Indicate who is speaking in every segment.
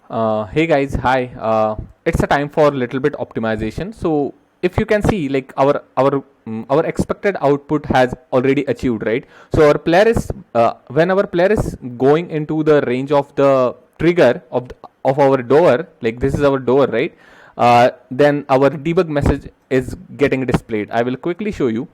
Speaker 1: Hey guys, hi. It's a time for a little bit optimization. So if you can see, like our expected output has already achieved, right? So our player is when our player is going into the range of the trigger of our door, like this is our door, right? Then our debug message is getting displayed. I will quickly show you.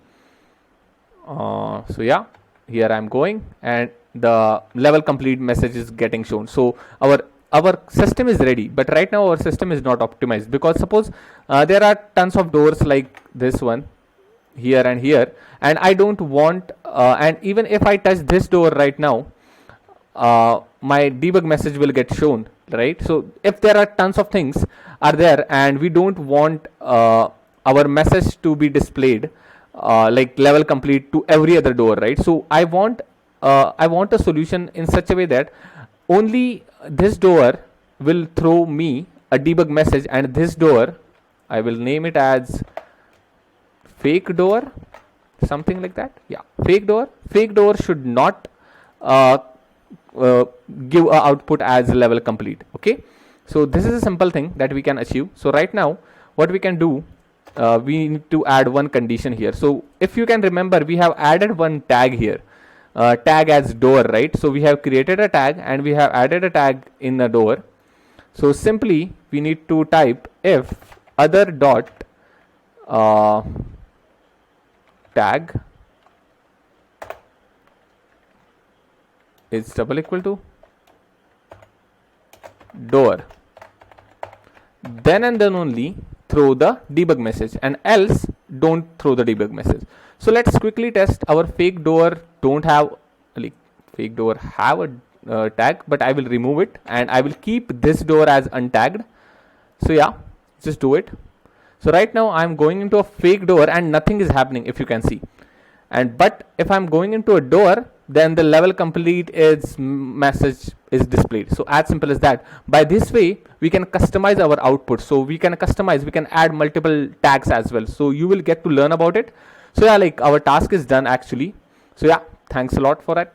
Speaker 1: So yeah, here I'm going and the level complete message is getting shown. So our system is ready, but right now our system is not optimized because suppose there are tons of doors like this one here and here, and I don't want and even if I touch this door right now, my debug message will get shown, right? So if there are tons of things are there and we don't want our message to be displayed like level complete to every other door, right? So I want a solution in such a way that only this door will throw me a debug message, and this door I will name it as fake door, something like that. Yeah, fake door should not uh, uh, give a output as level complete. Okay, so this is a simple thing that we can achieve. So right now what we can do, we need to add one condition here. So if you can remember, we have added one tag here, tag as door, right? So we have created a tag and we have added a tag in the door. So simply we need to type if other dot tag is double equal to door, then and then only throw the debug message, and else don't throw the debug message. So let's quickly test. Our fake door don't have, like fake door have a tag, but I will remove it and I will keep this door as untagged. So yeah, just do it. So right now I'm going into a fake door and nothing is happening, if you can see. And but if I'm going into a door, then the level complete is message is displayed. So as simple as that. By this way we can customize our output. So we can add multiple tags as well. So you will get to learn about it. So yeah, like our task is done actually. So yeah, thanks a lot for that.